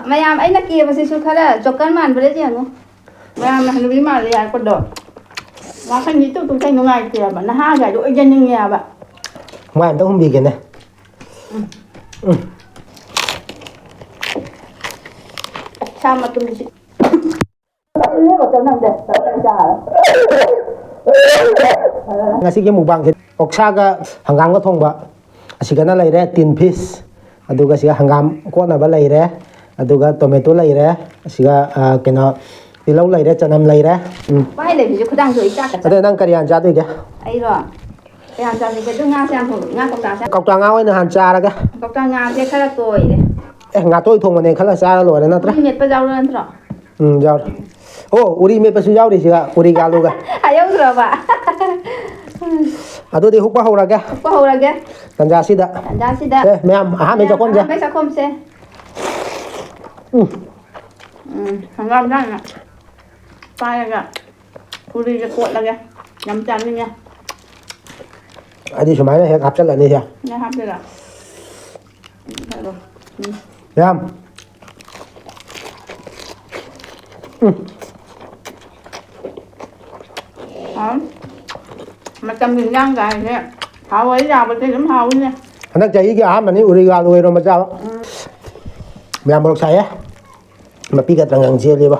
mayam ay nakiyabasisu khara jokan man bale jeno mayam na hanubi mal ya kodo wa khan ni tu thai ngai kia ba na ha ga do yen ning ya ba ngoài tao không bị cái này sao mà tụi mình nếu mà tao nằm đẹp tao trả ngasi cái mục bang thì oksaga hangam có thông ba asigana lấy ra tin piece aduga siga hangam ko na ba lấy ra aduga tomato lấy ra siga cái nó thì lâu lấy ra chanam lấy ra vai để thì đang rồi chắc ở đây đang cái hàng cha tôi kìa ấy rồi cái hàng trà thì cái nga xem thử nga cọc trà ngao ấy là hàng cha đó kìa cọc trà nga cái khá tuổi đấy ngà tôi thùng mà này khá là xa rồi nó tra nhiệt bây giờ lên rồi giàu ô uri mẹ bác sĩ giàu đi chứ uri gà luôn kìa ai ông rồi bà tôi đi hút bao hậu ra kìa hút bao hậu ra kìa tanja sida thế mẹ mẹ cho con kìa mẹ cho con xem hàng ngon đó nè tay ra kìa uri cái cuộn ra kìa nhắm chắn đi nha ai đi số máy này hấp chân lại đi kìa nha hấp đây là thấy không mà cầm mình răng cái này hào ấy ra bên đây lắm hào nha nó chạy cái ám mà ní uri gà luôn rồi mà sao mẹ một xài á mà pi cái thằng hàng chia đi ba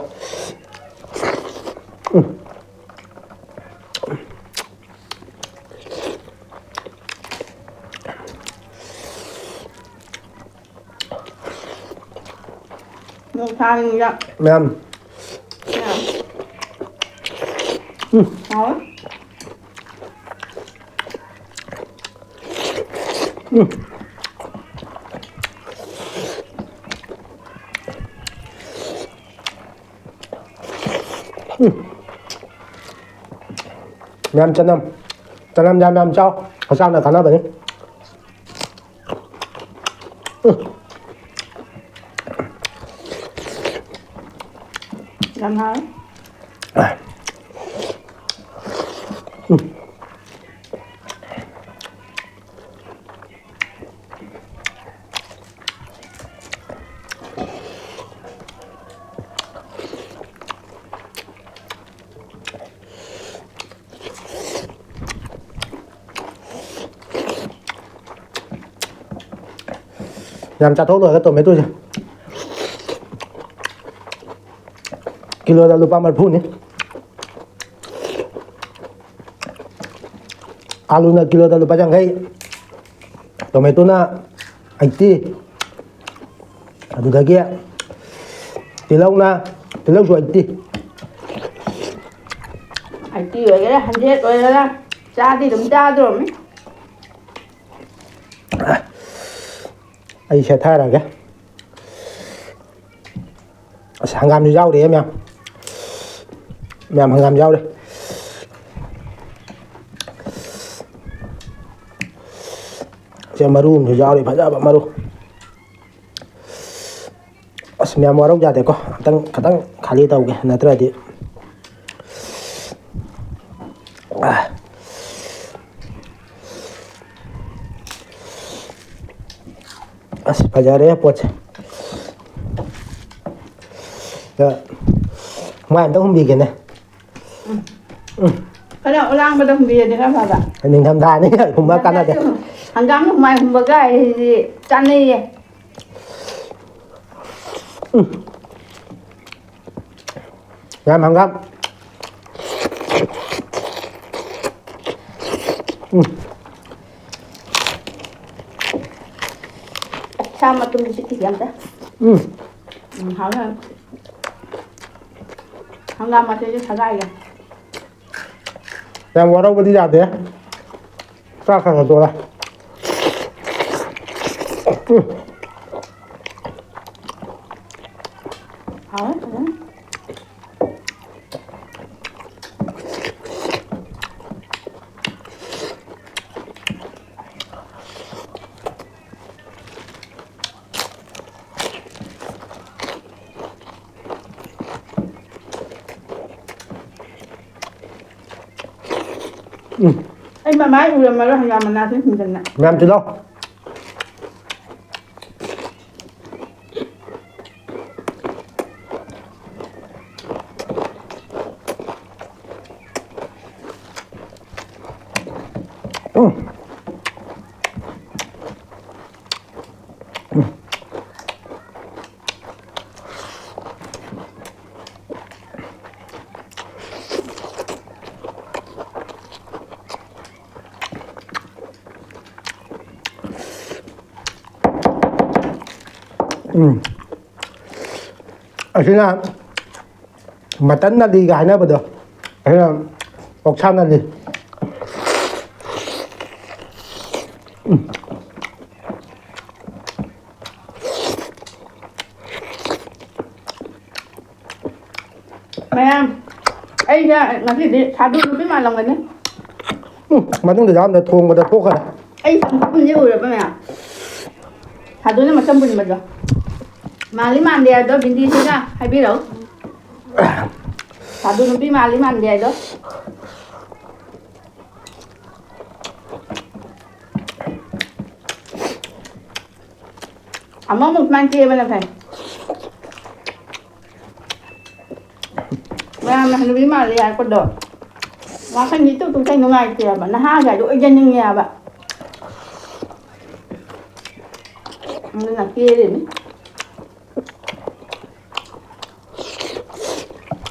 một thằng vậy mẹ ăn ngon mẹ ăn chân năm làm sao có sao là khả năng vậy làm hả làm chặt thôi rồi cái tôm mấy tôi chứ kilo dah lupa marpun ni alu na kilo dah lupa jang kai tomato na 80 aduga kia tilau so 80 ai tiêu rồi cái hành hết rồi đó cha đi đừng cha rồi mấy ai sẽ thay ra cái hàng gam thì rau đi em hàng gam rau đi sẽ marum thì rau đi phải ra bạn marum mẹ mua rau ra thì có tăng khali tàu kìa nãy tới đi phải ra đấy bớt ngoài tao không bị cái này cái nào lang mà đồng tiền thì các bạn mình tham gia đấy không bao căn là hàng gắm lúc mày không bao cái gì chăn đi làm hàng gắm sao mà tụi mình sẽ làm thế hảo hơn hàng gắm mà chơi thằng gai kìa làm qua đâu mà đi ra thế sao khăn tôi đây hảo hết rồi anh mà máy udah malah hanya menasih sebenarnya. làm chứ đâu ꯑꯁꯤꯅ ꯃꯇꯟ ꯅꯥꯂꯤꯒ ꯍꯥꯏꯅꯕꯗꯣ ꯑꯁꯤꯅ ꯑꯣꯛꯁꯥ ꯅꯥꯂꯤ Mẹ ấy ra nó thì đi thả đuôi với mà lòng mình đấy ꯃꯅꯨꯡꯗ ꯌꯥꯝꯅ ꯊꯣꯡꯕꯗ ꯊꯣꯛꯈ꯭ꯔꯦ ấy xong cũng như rồi mẹ thả đuôi mà châm bùn mà rồi mà lý màn đè đó bình đi thế ra hay biết đâu thả đuôi nó bị mà lý màn đè đó à mong một mang kia bên là phải mẹ nó bị mà đè con đỏ mà khanh nghĩ tụi khanh nó ngày kìa mà nó ha gà đũa dân nhưng nhà bạn nên là kia đến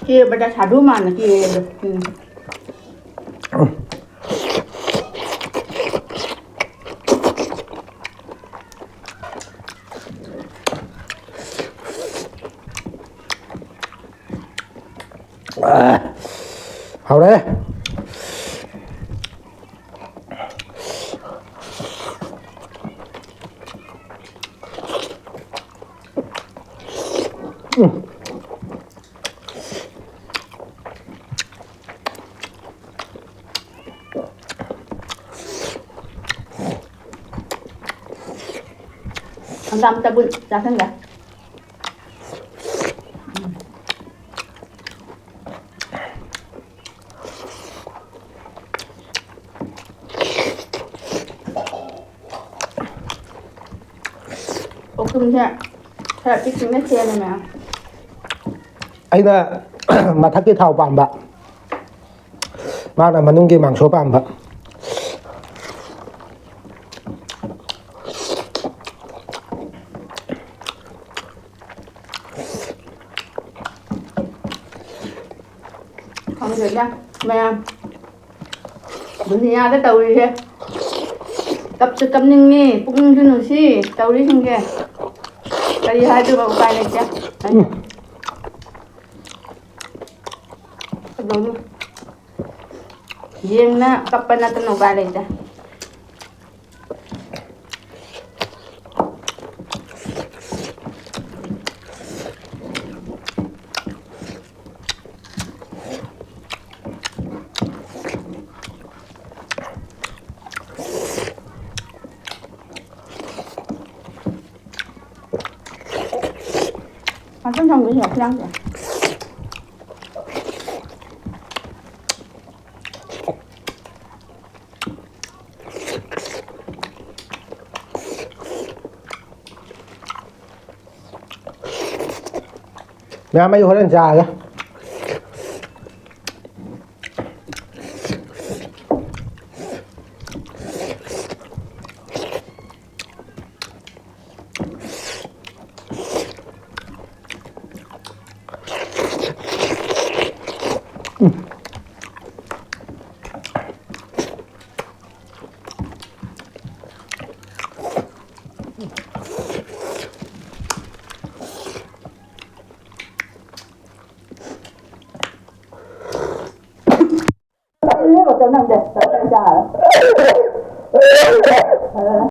kia bây giờ thả đũa màn là kia được hầu đấy Ang dami tabul sa akin ba? 볶음 잘 삐끗 냈어야 되나? ꯑꯩꯅ ꯃꯊꯛꯀꯤ ꯊꯥꯎ ꯄꯥꯝꯕ ꯃꯥꯅ ꯃꯅꯨꯡꯒꯤ ꯃꯥꯡꯁꯣ ꯄꯥꯝꯕ Không được nha mẹ bữa nhà đã tàu đi thế tập sự cầm nhưng nghe cũng như nó xí tàu đi xong kìa cái gì hai đứa vào tay này chứ đúng riêng na kapan natin ng balay ta Anh không bị nhạt lắm rồi. mẹ mấy hồi lên trà kìa Cái này có chỗ nằm đẹp, chỗ nằm trà.